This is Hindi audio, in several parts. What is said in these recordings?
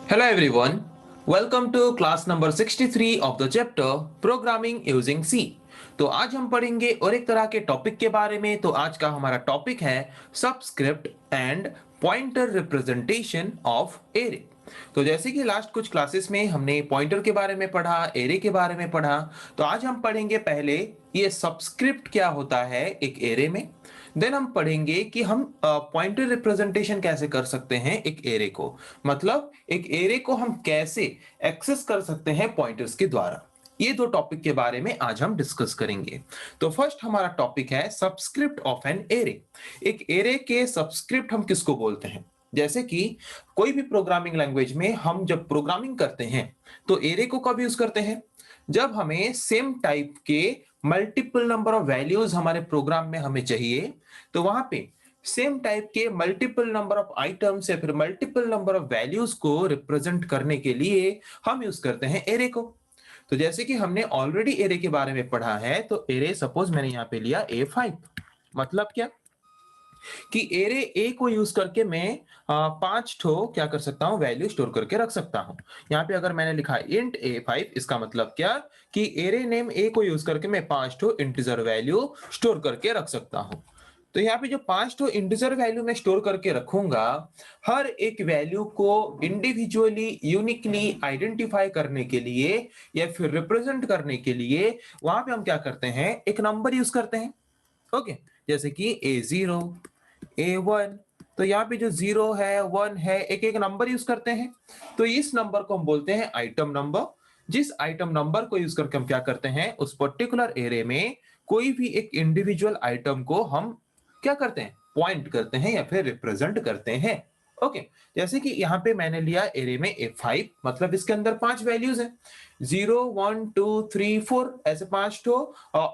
Hello everyone, welcome to class number 63 of the chapter Programming using C। तो आज हम पढ़ेंगे और एक तरह के टॉपिक के बारे में। तो आज का हमारा टॉपिक है subscript and pointer representation of array. तो जैसे कि लास्ट कुछ क्लासेस में हमने पॉइंटर के बारे में पढ़ा, एरे के बारे में पढ़ा, तो आज हम पढ़ेंगे पहले ये सबस्क्रिप्ट क्या होता है एक एरे में। देन हम पढ़ेंगे कि हम पॉइंटर रिप्रेजेंटेशन कैसे कर सकते हैं एक एरे को, मतलब एक एरे को हम कैसे एक्सेस कर सकते हैं पॉइंटर्स के द्वारा। ये दो टॉपिक के बारे में आज हम डिस्कस करेंगे। तो फर्स्ट हमारा टॉपिक है सबस्क्रिप्ट ऑफ एन एरे। एक एरे के सबस्क्रिप्ट हम किसको बोलते हैं? जैसे कि कोई भी प्रोग्रामिंग लैंग्वेज में हम जब प्रोग्रामिंग करते हैं तो एरे को कब यूज करते हैं? जब हमें सेम टाइप के मल्टीपल नंबर ऑफ वैल्यूज हमारे प्रोग्राम में हमें चाहिए, तो वहां पे सेम टाइप के मल्टीपल नंबर ऑफ आइटम्स या फिर मल्टीपल नंबर ऑफ वैल्यूज को रिप्रेजेंट करने के लिए हम यूज करते हैं एरे को। तो जैसे कि हमने ऑलरेडी एरे के बारे में पढ़ा है, तो एरे सपोज मैंने यहाँ पे लिया A5। मतलब क्या कि एरे ए को यूज करके मैं 5 क्या कर सकता हूँ, वैल्यू स्टोर करके रख सकता हूँ। यहाँ पे अगर मैंने लिखा इंट A5, इसका मतलब क्या कि एरे नेम ए को यूज करके मैं 5 इंटीजर वैल्यू स्टोर करके रख सकता हूँ। तो यहाँ पे जो 5 इंटीजर वैल्यू मैं स्टोर करके रखूंगा, हर एक वैल्यू को इंडिविजुअली यूनिकली आइडेंटिफाई करने के लिए या फिर रिप्रेजेंट करने के लिए वहां पे हम क्या करते हैं, एक नंबर यूज करते हैं। ओके, जैसे कि A0, A1। तो यहाँ पे जो 0 है, 1 है, एक एक नंबर यूज करते हैं। तो इस नंबर को हम बोलते हैं आइटम नंबर। जिस आइटम नंबर को यूज करके हम क्या करते हैं, उस पर्टिकुलर एरे में कोई भी एक इंडिविजुअल आइटम को हम क्या करते हैं, पॉइंट करते हैं या फिर रिप्रेजेंट करते हैं। ओके, जैसे कि यहाँ पे मैंने लिया एरे में A5, मतलब इसके अंदर 5 वैल्यूज हैं, 0 1 2 3 4, ऐसे 5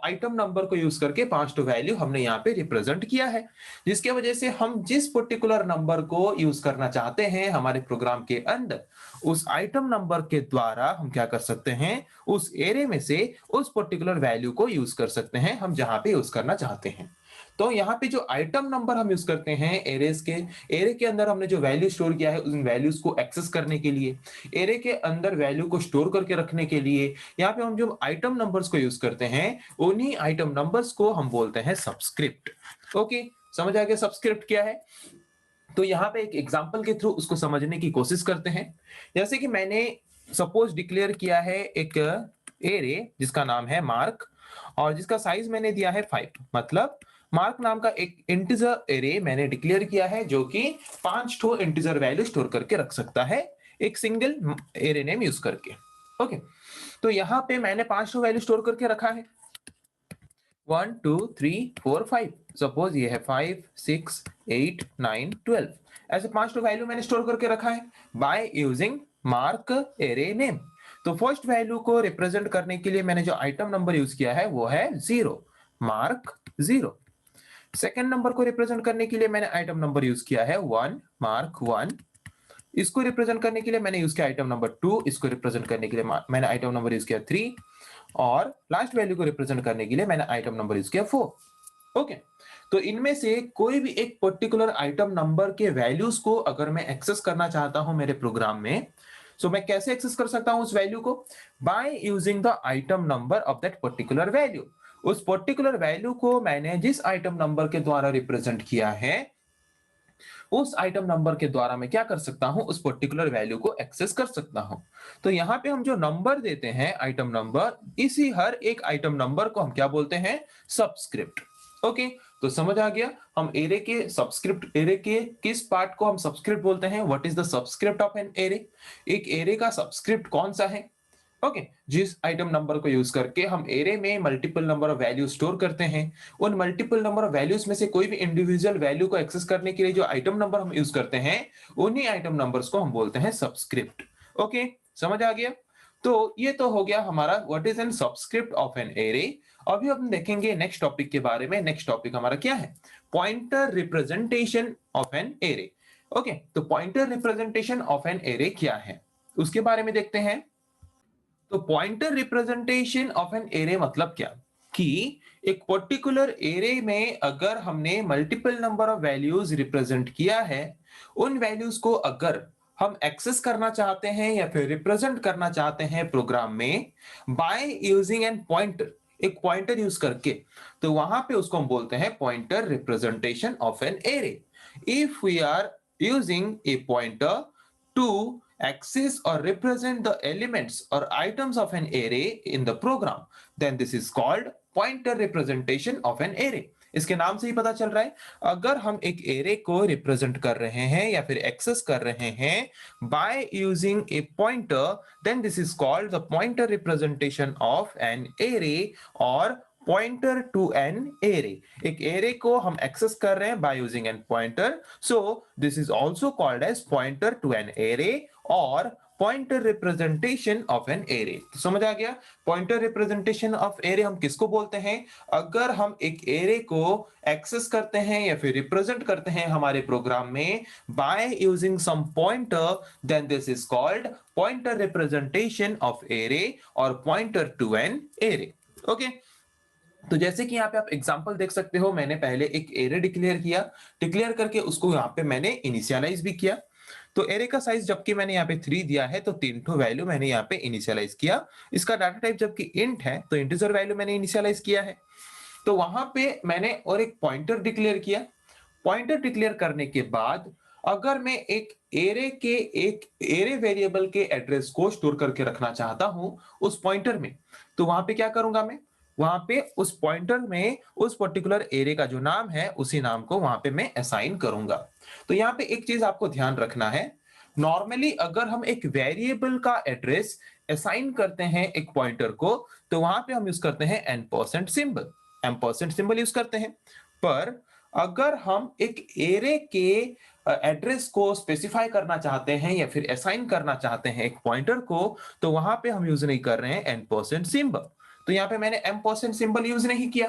आइटम नंबर को यूज करके 5 वैल्यू हमने यहाँ पे रिप्रेजेंट किया है। जिसकी वजह से हम जिस पर्टिकुलर नंबर को यूज करना चाहते हैं हमारे प्रोग्राम के अंदर, उस आइटम नंबर के द्वारा हम क्या कर सकते हैं, उस एरे में से उस पर्टिकुलर वैल्यू को यूज कर सकते हैं हम जहां पे यूज करना चाहते हैं। तो यहाँ पे जो आइटम नंबर हम यूज करते हैं एरेस के, एरे के अंदर हमने जो वैल्यू स्टोर किया है उन वैल्यूज को एक्सेस करने के लिए, एरे के अंदर वैल्यू को स्टोर करके रखने के लिए, यहाँ पे हम जो आइटम नंबर्स को यूज करते हैं उन्हीं आइटम नंबर्स को हम बोलते हैं सबस्क्रिप्ट। ओके, समझ आ गया सबस्क्रिप्ट क्या है? तो यहाँ पे एक एग्जांपल के थ्रू उसको समझने की कोशिश करते हैं। जैसे कि मैंने सपोज डिक्लेयर किया है एक एरे जिसका नाम है मार्क, और जिसका साइज मैंने दिया है 5। मतलब मार्क नाम का एक इंटीजर एरे मैंने डिक्लेयर किया है जो कि 5 इंटीजर वैल्यू स्टोर करके रख सकता है एक सिंगल एरे नेम यूज करके। ओके, तो यहाँ पे मैंने 5 वैल्यू स्टोर करके रखा है, 1 2 3 4 5। सपोज ये है 5 6 8 9 12, ऐसे 5 वैल्यू मैंने स्टोर करके रखा है by using mark array name. तो फर्स्ट वैल्यू को रिप्रेजेंट करने के लिए मैंने जो आइटम नंबर यूज किया है वो है 0, मार्क 0। सेकेंड नंबर को रिप्रेजेंट करने के लिए मैंने आइटम नंबर यूज किया है 1, मार्क 1। इसको रिप्रेजेंट करने के लिए मैंने यूज किया आइटम नंबर 2। इसको रिप्रेजेंट करने के लिए मैंने आइटम नंबर यूज किया 3, और लास्ट वैल्यू को रिप्रेजेंट करने के लिए मैंने आइटम नंबर यूज किया 4। ओके, तो इनमें से कोई भी एक पर्टिकुलर आइटम नंबर के वैल्यूज को अगर मैं एक्सेस करना चाहता हूं मेरे प्रोग्राम में, तो मैं कैसे एक्सेस कर सकता हूं उस वैल्यू को? By using the item number of that particular value. उस पर्टिकुलर वैल्यू को मैंने जिस आइटम नंबर के द्वारा रिप्रेजेंट किया है, उस आइटम नंबर के द्वारा मैं क्या कर सकता हूं, उस पर्टिकुलर वैल्यू को एक्सेस कर सकता हूं। तो यहाँ पे हम जो नंबर देते हैं आइटम नंबर, इसी हर एक आइटम नंबर को हम क्या बोलते हैं, सबस्क्रिप्ट। ओके, तो समझ आ गया हम एरे के सबस्क्रिप्ट, एरे के किस पार्ट को हम सबस्क्रिप्ट बोलते हैं, what is the subscript of an array. एक एरे का सबस्क्रिप्ट कौन सा है? ओके, जिस आइटम नंबर को यूज करके हम एरे में multiple number of value store करते हैं, उन मल्टीपल नंबर ऑफ वैल्यूज में से कोई भी इंडिविजुअल वैल्यू को एक्सेस करने के लिए जो आइटम नंबर हम यूज करते हैं, उन्हीं आइटम नंबर्स को हम बोलते हैं सबस्क्रिप्ट। ओके, समझ आ गया? तो ये तो हो गया हमारा what is an subscript of an array. अभी हम देखेंगे नेक्स्ट टॉपिक के बारे में। नेक्स्ट टॉपिक हमारा क्या है? Pointer representation of an array. Okay, तो pointer representation of an array क्या है उसके बारे में देखते हैं। तो pointer representation of an array मतलब क्या कि एक पर्टिकुलर एरे में अगर हमने multiple number of values represent किया है, उन वैल्यूज को अगर हम एक्सेस करना चाहते हैं या फिर रिप्रेजेंट करना चाहते हैं प्रोग्राम में बाय यूजिंग एन पॉइंटर, एक पॉइंटर यूज करके, तो वहां पे उसको हम बोलते हैं pointer representation of an array. If we are using a pointer to access or represent the elements or items of an array in the program, then this is called pointer representation of an array। इसके नाम से ही पता चल रहा है, अगर हम एक एरे को रिप्रेजेंट कर रहे हैं या फिर एक्सेस कर रहे हैं by using a pointer, then this is called the pointer representation of an array और पॉइंटर टू एन एरे। एक एरे को हम एक्सेस कर रहे हैं by using an pointer, so this is also called as pointer to an array और pointer representation of an array. तो समझ आ गया, पॉइंटर रिप्रेजेंटेशन ऑफ एरे हम किसको बोलते हैं? अगर हम एक एरे को एक्सेस करते हैं या फिर रिप्रेजेंट करते हैं हमारे प्रोग्राम में by using some pointer, then this is called pointer representation of array और pointer to an array. Okay, तो जैसे कि यहाँ पे आप एग्जांपल देख सकते हो, मैंने पहले एक एरे डिक्लेयर किया, डिक्लेयर करके उसको यहाँ पे मैंने इनिशियलाइज भी किया। तो एरे का साइज जबकि मैंने यहाँ पे 3 दिया है, तो 3 ठो वैल्यू मैंने यहाँ पे इनिशियलाइज किया। इसका डाटा टाइप जबकि इंट है, तो इंटीजर वैल्यू मैंने इनिशियलाइज किया है। तो वहां पे मैंने और एक पॉइंटर डिक्लेयर किया। पॉइंटर डिक्लेयर करने के बाद अगर मैं एक एरे वेरिएबल के एड्रेस को स्टोर करके रखना चाहता हूं उस पॉइंटर में, तो वहां पे क्या करूंगा मैं? वहां पे उस पॉइंटर में उस पर्टिकुलर एरे का जो नाम है उसी नाम को वहां पे मैं असाइन करूंगा। तो यहाँ पे एक चीज आपको ध्यान रखना है, नॉर्मली अगर हम एक वेरिएबल का एड्रेस असाइन करते हैं एक पॉइंटर को, तो वहां पे हम यूज करते हैं ampersand symbol, ampersand symbol use करते हैं। पर अगर हम एक एरे के एड्रेस को स्पेसिफाई करना चाहते हैं या फिर असाइन करना चाहते हैं एक पॉइंटर को, तो वहां पे हम यूज नहीं कर रहे हैं एम्परसेंड सिंबल। तो यहाँ पे मैंने एम्परसेंड सिंबल यूज नहीं किया।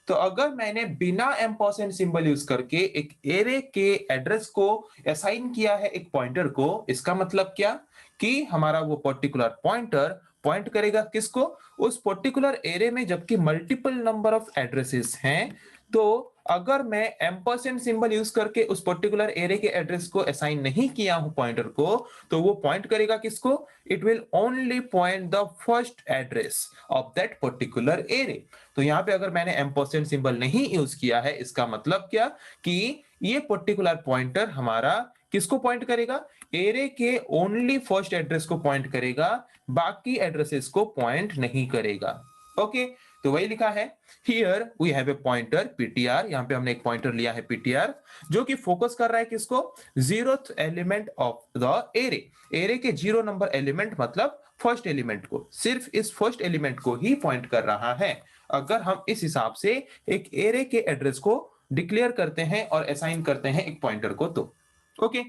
तो अगर मैंने बिना एम्परसेंड सिंबल यूज करके एक एरे के एड्रेस को असाइन किया है एक पॉइंटर को, इसका मतलब क्या कि हमारा वो पर्टिकुलर पॉइंटर पॉइंट करेगा किसको? उस पर्टिकुलर एरे में जबकि मल्टीपल नंबर ऑफ एड्रेसेस हैं, तो अगर मैं एम्परसेंड सिंबल यूज करके उस पर्टिकुलर एरे के एड्रेस को असाइन नहीं किया हूं पॉइंटर को, तो वो पॉइंट करेगा किसको? It will only point the first address of that particular array. तो यहाँ पे अगर मैंने एम्परसेंड सिंबल नहीं यूज किया है, इसका मतलब क्या कि ये पर्टिकुलर पॉइंटर हमारा किसको पॉइंट करेगा? एरे के ओनली फर्स्ट एड्रेस को पॉइंट करेगा, बाकी एड्रेसेस को पॉइंट नहीं करेगा। ओके, तो वही लिखा है, here we have a pointer PTR. यहाँ पे हमने एक पॉइंटर लिया है पीटीआर, जो कि फोकस कर रहा है किसको? 0th element of the array. Array के 0 नंबर एलिमेंट मतलब फर्स्ट एलिमेंट को, सिर्फ इस फर्स्ट एलिमेंट को ही पॉइंट कर रहा है। अगर हम इस हिसाब से एक एरे के एड्रेस को डिक्लेयर करते हैं और असाइन करते हैं एक पॉइंटर को, तो ओके।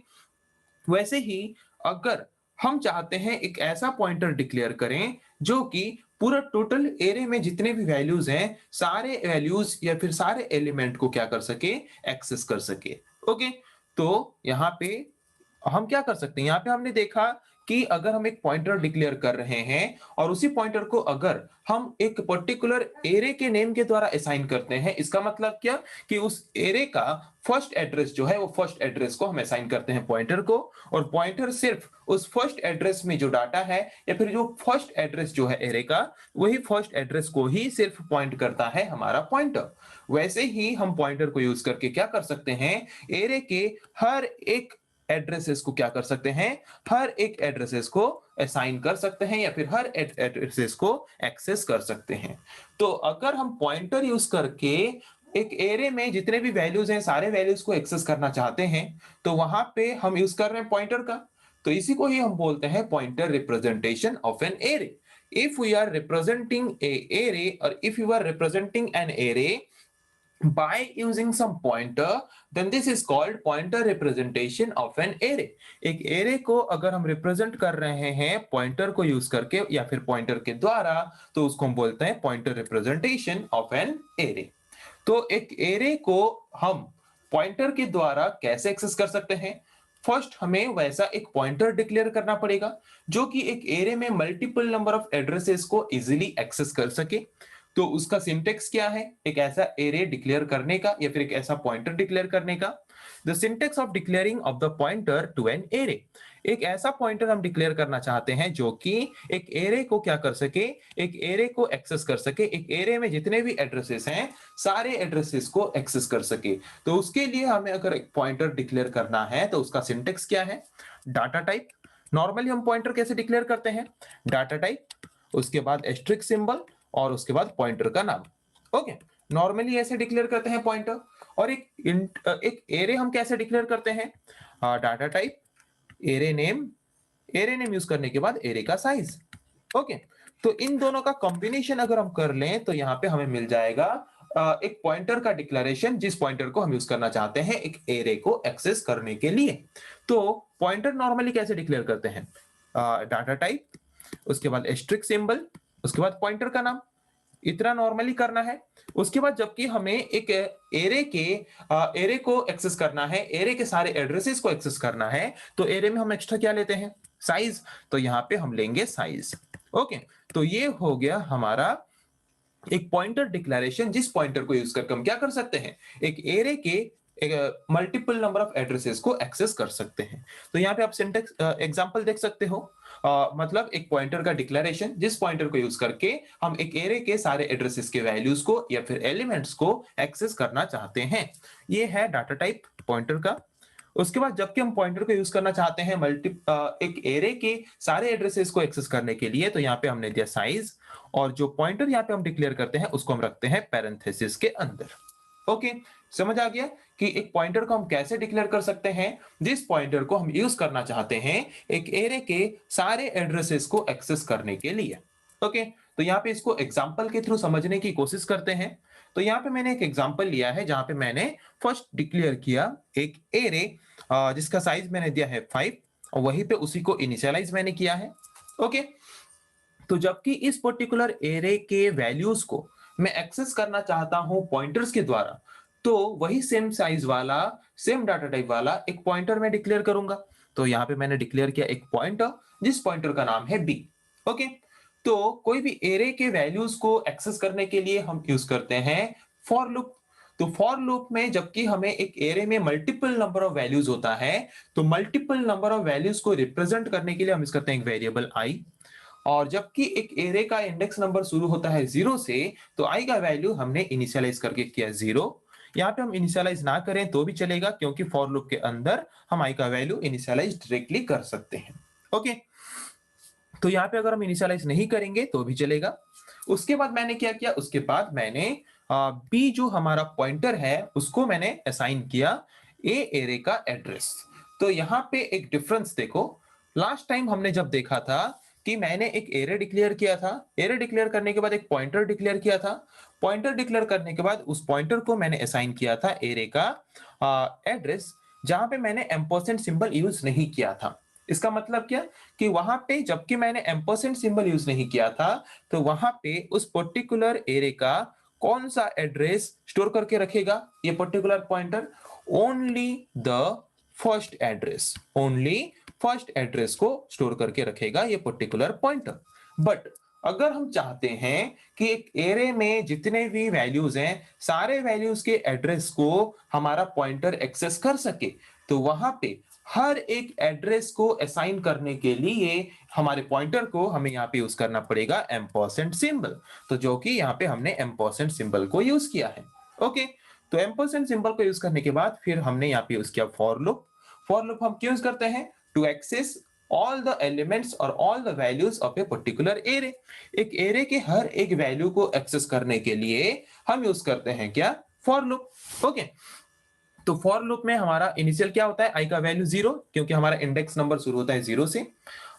वैसे ही अगर हम चाहते हैं एक ऐसा पॉइंटर डिक्लेयर करें जो कि पूरा टोटल एरे में जितने भी वैल्यूज हैं, सारे वैल्यूज या फिर सारे एलिमेंट को क्या कर सके? एक्सेस कर सके। ओके, तो यहाँ पे हम क्या कर सकते हैं? यहाँ पे हमने देखा कि अगर हम एक पॉइंटर डिक्लेयर कर रहे हैं और उसी पॉइंटर को अगर हम एक पर्टिकुलर एरे के नेम के द्वारा असाइन करते हैं, इसका मतलब क्या कि उस एरे का फर्स्ट एड्रेस जो है वो फर्स्ट एड्रेस को हम असाइन करते हैं पॉइंटर को, और पॉइंटर सिर्फ उस फर्स्ट एड्रेस में जो डाटा है या फिर जो फर्स्ट एड्रेस जो है एरे का, वही फर्स्ट एड्रेस को ही सिर्फ पॉइंट करता है हमारा पॉइंटर। वैसे ही हम पॉइंटर को यूज करके क्या कर सकते हैं? एरे के हर एक एड्रेसेस को क्या कर सकते हैं? हर एक एड्रेसेस को असाइन कर सकते हैं या फिर हर एड्रेसेस को एक्सेस कर सकते हैं। तो अगर हम पॉइंटर यूज करके एक एरे में जितने भी वैल्यूज हैं सारे वैल्यूज को एक्सेस करना चाहते हैं, तो वहां पे हम यूज कर रहे हैं पॉइंटर का। तो इसी को ही हम बोलते हैं pointer representation of an array. If we are representing a array और if you are representing an array by using some pointer, then this is called pointer representation of an array। एक एरे को अगर हम रिप्रेजेंट कर रहे हैं पॉइंटर को यूज करके या फिर पॉइंटर के द्वारा, तो उसको हम बोलते हैं pointer representation of an array. तो एक एरे को हम पॉइंटर के द्वारा कैसे एक्सेस कर सकते हैं? फर्स्ट हमें वैसा एक पॉइंटर डिक्लेयर करना पड़ेगा जो कि एक एरे में मल्टीपल नंबर ऑफ एड्रेसेस को इजीली एक्सेस कर सके। तो उसका सिंटेक्स क्या है एक ऐसा एरे डिक्लेयर करने का या फिर एक ऐसा पॉइंटर डिक्लेयर करने का? The syntax of declaring of the pointer to an array. एक ऐसा पॉइंटर हम डिक्लेयर करना चाहते हैं जो कि एक एरे को क्या कर सके, एक एरे को एक्सेस कर सके, एक एरे में जितने भी एड्रेसेस हैं सारे एड्रेसेस को एक्सेस कर सके। तो उसके लिए हमें अगर एक पॉइंटर डिक्लेयर करना है तो उसका सिंटेक्स क्या है, डाटा टाइप। नॉर्मली हम पॉइंटर कैसे डिक्लेयर करते हैं, डाटा टाइप, उसके बाद एस्ट्रिक सिंबल और उसके बाद पॉइंटर का नाम। ओके, नॉर्मली ऐसे डिक्लेयर करते हैं पॉइंटर। और एक एरे हम कैसे डिक्लेयर करते हैं, data type, array name, array name use करने के बाद एरे का साइज। ओके, तो इन दोनों का कॉम्बिनेशन अगर हम कर लें तो यहाँ पे हमें मिल जाएगा एक पॉइंटर का डिक्लेरेशन, जिस पॉइंटर को हम यूज करना चाहते हैं एक एरे को एक्सेस करने के लिए। तो पॉइंटर नॉर्मली कैसे डिक्लेयर करते हैं, डाटा टाइप, उसके बाद एस्ट्रिक सिंबल, उसके बाद पॉइंटर का नाम, इतना नॉर्मली करना है। उसके बाद जबकि हमें एक एरे को एक्सेस करना है, एरे के सारे एड्रेसेस को एक्सेस करना है, तो एरे में हम एक्स्ट्रा क्या लेते हैं, साइज। तो यहां पे हम लेंगे साइज। ओके, तो ये हो गया हमारा एक पॉइंटर डिक्लेरेशन, जिस पॉइंटर को यूज करके हम क्या कर सकते हैं, एक एरे के मल्टीपल नंबर ऑफ एड्रेसेस को एक्सेस कर सकते हैं। तो यहाँ पे आप सिंटेक्स एग्जांपल देख सकते हो। मतलब एक पॉइंटर का डिक्लेरेशन, जिस पॉइंटर को यूज करके हम एक एरे के सारे एड्रेसेस के वैल्यूज को या फिर एलिमेंट्स को एक्सेस करना चाहते हैं। ये है डाटा टाइप पॉइंटर का। उसके बाद जबकि हम पॉइंटर को यूज करना चाहते हैं एक एरे के सारे एड्रेसेस को एक्सेस करने के लिए, तो यहाँ पे हमने दिया साइज, और जो पॉइंटर यहाँ पे हम डिक्लेयर करते हैं उसको हम रखते हैं पैरेंथेसिस के अंदर। ओके, समझ आ गया कि एक पॉइंटर को हम कैसे डिक्लेयर कर सकते हैं, जिस पॉइंटर को हम यूज करना चाहते हैं एक एरे के सारे एड्रेसेस को एक्सेस करने के लिए। ओके, तो यहाँ पे इसको एग्जांपल के थ्रू समझने की कोशिश करते हैं। तो यहाँ पे मैंने एक एग्जांपल लिया है जहां पे मैंने फर्स्ट डिक्लेयर किया एक एरे जिसका साइज मैंने दिया है 5, और वहीं पे उसी को इनिशियलाइज मैंने किया है। ओके, तो जबकि इस पर्टिकुलर एरे के वैल्यूज को मैं एक्सेस करना चाहता हूं पॉइंटर्स के द्वारा, तो वही सेम साइज वाला, सेम डाटा टाइप वाला एक पॉइंटर मैं डिक्लेयर करूंगा। तो यहाँ पे मैंने डिक्लेयर किया एक पॉइंटर, जिस पॉइंटर का नाम है बी। ओके, तो कोई भी एरे के वैल्यूज को एक्सेस करने के लिए हम यूज करते हैं फॉर लूप। तो फॉर लूप में जबकि हमें एक एरे में मल्टीपल नंबर ऑफ वैल्यूज होता है, तो मल्टीपल नंबर ऑफ वैल्यूज को रिप्रेजेंट करने के लिए हम यूज करते हैं एक वेरिएबल आई। और जबकि एक एरे का इंडेक्स नंबर शुरू होता है 0 से, तो आई का वैल्यू हमने इनिशियलाइज करके किया 0। यहाँ पे हम इनिशियलाइज ना करें तो भी चलेगा, क्योंकि फॉर लूप के अंदर हम आई का वैल्यू इनिशियलाइज डायरेक्टली कर सकते हैं। ओके, तो यहाँ पे अगर हम इनिशियलाइज नहीं करेंगे तो भी चलेगा। उसके बाद मैंने क्या किया, उसके बाद मैंने बी जो हमारा पॉइंटर है उसको मैंने असाइन किया ए एरे का एड्रेस। तो यहाँ पे एक डिफरेंस देखो, लास्ट टाइम हमने जब देखा था कि मैंने एक एरे डिक्लेयर किया था, एरे डिक्लेयर करने के बाद एक पॉइंटर डिक्लेयर किया था, पॉइंटर डिक्लेयर करने के बाद उस पॉइंटर को मैंने असाइन किया था एरे का एड्रेस, जहां पे मैंने एम्परसेंड सिंबल यूज नहीं किया था। इसका मतलब क्या, कि वहां पे जबकि मैंने एम्परसेंड सिंबल यूज नहीं किया था, तो वहां पे उस पर्टिकुलर एरे का कौन सा एड्रेस स्टोर करके रखेगा ये particular pointer, only the first address, only first address को स्टोर करके रखेगा ये पर्टिकुलर पॉइंटर। बट अगर हम चाहते हैं कि एक एरे में जितने भी वैल्यूज हैं सारे वैल्यूज के एड्रेस को हमारा पॉइंटर एक्सेस कर सके, तो वहां पे हर एक एड्रेस को असाइन करने के लिए हमारे पॉइंटर को हमें यहाँ पे यूज करना पड़ेगा एम्परसेंड सिंबल। तो जो कि यहाँ पे हमने एम्परसेंड सिंबल को यूज किया है। ओके, तो एम्परसेंड सिंबल को यूज करने के बाद फिर हमने यहाँ पे यूज किया फॉर लूप। फॉर लूप हम क्यों यूज करते हैं, to access all the elements or all the values of a particular array। एक एरे के हर एक वैल्यू को एक्सेस करने के लिए हम यूज करते हैं क्या, फॉर लूप। ओके, तो फॉर लूप में हमारा इनिशियल क्या होता है, आई का वैल्यू 0, क्योंकि हमारा इंडेक्स नंबर शुरू होता है 0 से।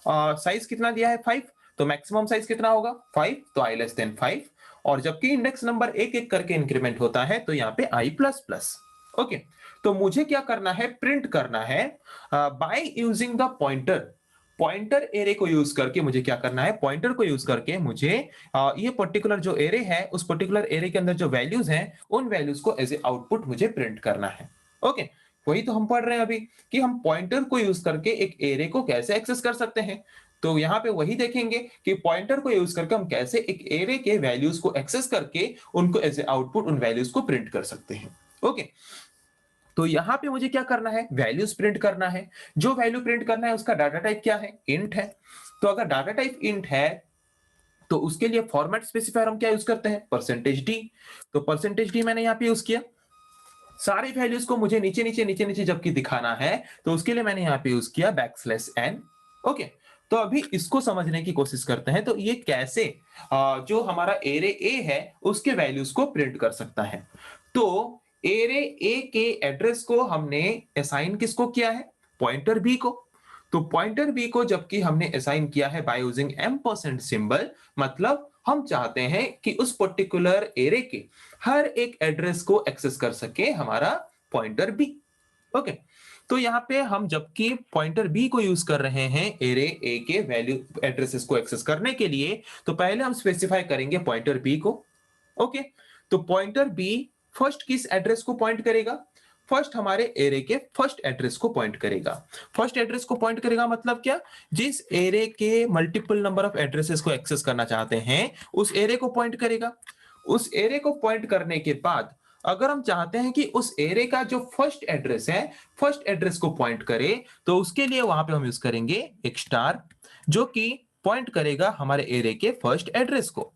साइज कितना दिया है 5, तो मैक्सिमम साइज कितना होगा 5, तो आई लेस देन 5। और जबकि इंडेक्स नंबर एक एक करके इंक्रीमेंट होता है, तो यहाँ पे आई प्लस प्लस। ओके, तो मुझे क्या करना है, प्रिंट करना है by using the pointer. Pointer array को यूज करके मुझे क्या करना है, पॉइंटर को यूज करके मुझे ये पर्टिकुलर जो एरे है उस पर्टिकुलर एरे के अंदर जो वैल्यूज हैं उन वैल्यूज को एज ए आउटपुट मुझे प्रिंट करना है। ओके, वही तो हम पढ़ रहे हैं अभी कि हम पॉइंटर को यूज करके एक एरे को कैसे एक्सेस कर सकते हैं। तो यहाँ पे वही देखेंगे कि पॉइंटर को यूज करके हम कैसे एक एरे के वैल्यूज को एक्सेस करके उनको एज ए आउटपुट उन वैल्यूज को प्रिंट कर सकते हैं। ओके, तो यहाँ पे मुझे क्या करना है, वैल्यूज प्रिंट करना है। जो वैल्यू प्रिंट करना है उसका डाटा टाइप क्या है, इंट है। तो अगर डाटा टाइप इंट है तो उसके लिए फॉर्मेट स्पेसिफायर हम क्या यूज करते हैं, परसेंटेज डी। तो परसेंटेज डी मैंने यहाँ पे यूज किया। सारी वैल्यूज को मुझे नीचे नीचे जबकि दिखाना है तो उसके लिए मैंने यहाँ पे यूज किया बैकस्लैश एन। ओके, तो अभी इसको समझने की कोशिश करते हैं। तो ये कैसे जो हमारा एरे ए है उसके वैल्यूज को प्रिंट कर सकता है। तो एरे ए के एड्रेस को हमने असाइन किसको किया है, पॉइंटर बी को। तो पॉइंटर बी को जबकि हमने असाइन किया है बाय यूजिंग एम% सिंबल, मतलब हम चाहते हैं कि उस पर्टिकुलर एरे के हर एक एड्रेस को एक्सेस कर सके हमारा पॉइंटर बी। ओके, तो यहाँ पे हम जबकि पॉइंटर बी को यूज कर रहे हैं एरे ए के वैल्यू एड्रेसेस को एक्सेस करने के लिए, तो पहले हम स्पेसिफाई करेंगे पॉइंटर बी को। ओके, तो पॉइंटर बी फर्स्ट किस एड्रेस को पॉइंट करेगा, फर्स्ट हमारे एरे के फर्स्ट एड्रेस को पॉइंट करेगा। फर्स्ट एड्रेस को पॉइंट करेगा मतलब क्या, जिस एरे के मल्टीपल नंबर ऑफ एड्रेसेस को एक्सेस करना चाहते हैं उस एरे को पॉइंट करेगा। उस एरे को पॉइंट करने के बाद अगर हम चाहते हैं कि उस एरे का जो फर्स्ट एड्रेस है फर्स्ट एड्रेस को पॉइंट करे, तो उसके लिए वहां पे हम यूज करेंगे एक स्टार, जो कि पॉइंट करेगा हमारे एरे के फर्स्ट एड्रेस को।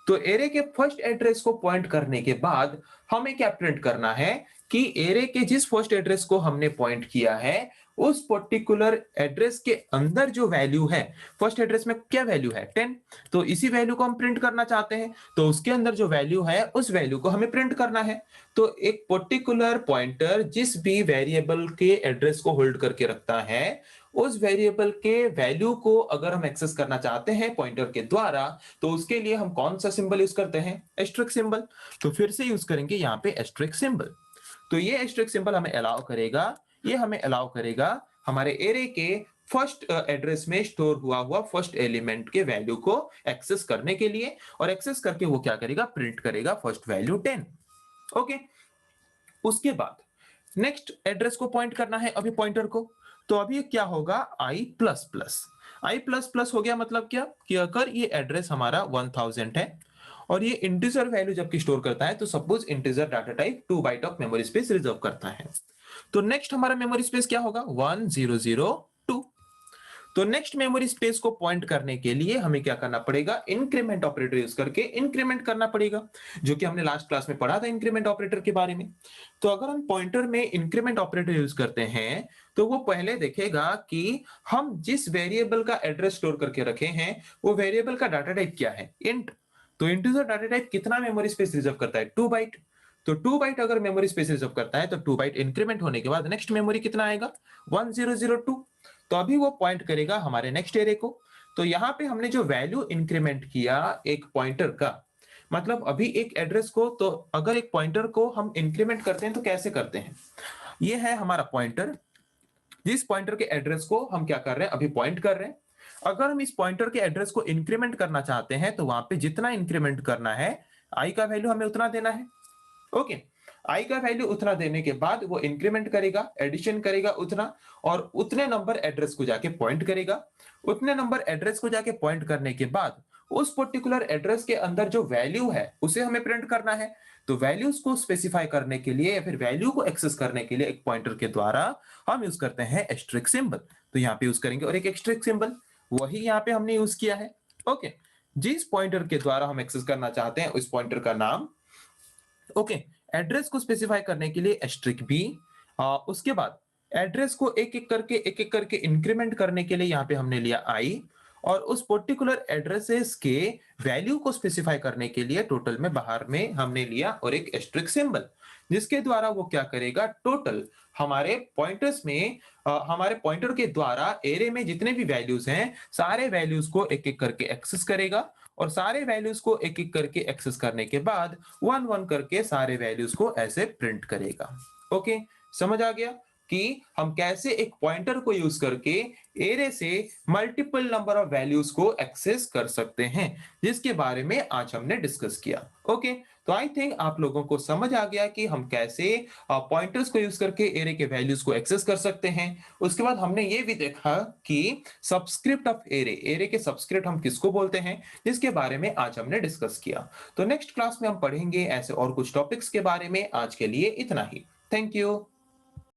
तो एरे के फर्स्ट एड्रेस को पॉइंट करने के बाद हमें क्या प्रिंट करना है कि एरे के जिस फर्स्ट एड्रेस को हमने पॉइंट किया है उस पर्टिकुलर एड्रेस के अंदर जो वैल्यू है, फर्स्ट एड्रेस में क्या वैल्यू है 10, तो इसी वैल्यू को हम प्रिंट करना चाहते हैं। तो उसके अंदर जो वैल्यू है उस वैल्यू को हमें प्रिंट करना है। तो एक पर्टिकुलर पॉइंटर जिस भी वेरिएबल के एड्रेस को होल्ड करके रखता है उस वेरिएबल के वैल्यू को अगर हम एक्सेस करना चाहते हैं पॉइंटर के द्वारा, तो उसके लिए हम कौन सा सिंबल यूज करते हैं, एस्टेरिस्क सिंबल। तो फिर से यूज करेंगे यहाँ पे एस्टेरिस्क सिंबल। तो ये एस्टेरिस्क सिंबल हमें अलाउ करेगा, ये हमें अलाउ करेगा हमारे एरे के फर्स्ट एड्रेस में स्टोर हुआ फर्स्ट एलिमेंट के वैल्यू को एक्सेस करने के लिए, और एक्सेस करके वो क्या करेगा, प्रिंट करेगा फर्स्ट वैल्यू 10। ओके, उसके बाद नेक्स्ट एड्रेस को पॉइंट करना है अभी पॉइंटर को। तो अभी क्या होगा, आई प्लस प्लस। आई प्लस प्लस हो गया मतलब क्या कि अगर ये एड्रेस हमारा 1000 है और ये इंटीजर वैल्यू जबकि स्टोर करता है, तो suppose integer data type 2 byte of memory space reserve करता है। तो नेक्स्ट हमारा मेमोरी स्पेस क्या होगा, 1002। तो नेक्स्ट मेमोरी स्पेस को पॉइंट करने के लिए हमें क्या करना पड़ेगा, इंक्रीमेंट ऑपरेटर यूज करके इंक्रीमेंट करना पड़ेगा, जो कि हमने लास्ट क्लास में पढ़ा था इंक्रीमेंट ऑपरेटर के बारे में। तो अगर हम पॉइंटर में इंक्रीमेंट ऑपरेटर यूज करते हैं तो वो पहले देखेगा कि हम जिस वेरिएबल का एड्रेस स्टोर करके रखे हैं वो वेरिएबल का डाटा टाइप क्या है, इंट। तो इंटीजर डाटा टाइप कितना मेमोरी स्पेस रिजर्व करता है, 2 बाइट। तो 2 बाइट अगर मेमोरी स्पेस रिजर्व करता है तो 2 बाइट इंक्रीमेंट होने के बाद नेक्स्ट मेमोरी कितना आएगा, 1002। तो अभी वो पॉइंट करेगा हमारे नेक्स्ट एरे को। तो यहाँ पे हमने जो वैल्यू इंक्रीमेंट किया एक पॉइंटर का, मतलब अभी एक एड्रेस को, तो अगर एक पॉइंटर को हम इंक्रीमेंट करते हैं तो कैसे करते हैं, ये है हमारा पॉइंटर, जिस पॉइंटर के एड्रेस को हम क्या कर रहे हैं, अभी पॉइंट कर रहे हैं। अगर हम इस पॉइंटर के एड्रेस को इंक्रीमेंट करना चाहते हैं तो वहां पे जितना इंक्रीमेंट करना है आई का वैल्यू हमें उतना देना है। ओके, आई का वैल्यू उतना देने के बाद वो इंक्रीमेंट करेगा, एडिशन करेगा उतना, और उतने नंबर एड्रेस को जाके पॉइंट करेगा। उतने नंबर एड्रेस को जाके पॉइंट करने के बाद उस पर्टिकुलर एड्रेस के अंदर जो वैल्यू है उसे हमें प्रिंट करना है। तो वैल्यूज को स्पेसिफाई करने के लिए या फिर वैल्यू को एक्सेस करने के लिए एक पॉइंटर के द्वारा हम यूज करते हैं एस्टेरिस्क सिंबल। तो यहाँ पे यूज करेंगे और एक एस्टेरिस्क सिंबल वही यहाँ पे हमने यूज किया है। ओके, जिस पॉइंटर के द्वारा हम एक्सेस करना चाहते हैं उस पॉइंटर का नाम। ओके, एड्रेस को स्पेसिफाई करने के लिए एस्टेरिस्क बी। उसके बाद एड्रेस को एक एक करके इंक्रीमेंट करने के लिए यहाँ पे हमने लिया आई, और उस पर्टिकुलर एड्रेसेस के वैल्यू को स्पेसिफाई करने के लिए टोटल में बाहर में हमने लिया और एक एस्टेरिस्क सिंबल, जिसके द्वारा वो क्या करेगा, टोटल हमारे पॉइंटर्स में हमारे पॉइंटर के द्वारा एरे में जितने भी वैल्यूज हैं सारे वैल्यूज को एक एक करके एक्सेस करेगा, और सारे वैल्यूज को एक एक करके एक्सेस करने के बाद वन वन करके सारे वैल्यूज को ऐसे प्रिंट करेगा। ओके, समझ आ गया कि हम कैसे एक पॉइंटर को यूज करके एरे से मल्टीपल नंबर ऑफ वैल्यूज को एक्सेस कर सकते हैं, जिसके बारे में आज हमने डिस्कस किया। ओके, तो आई थिंक आप लोगों को समझ आ गया कि हम कैसे पॉइंटर्स को यूज करके एरे के वैल्यूज को एक्सेस कर सकते हैं। उसके बाद हमने ये भी देखा कि सबस्क्रिप्ट ऑफ एरे, एरे के सबस्क्रिप्ट हम किसको बोलते हैं, जिसके बारे में आज हमने डिस्कस किया। तो नेक्स्ट क्लास में हम पढ़ेंगे ऐसे और कुछ टॉपिक्स के बारे में। आज के लिए इतना ही। Thank you.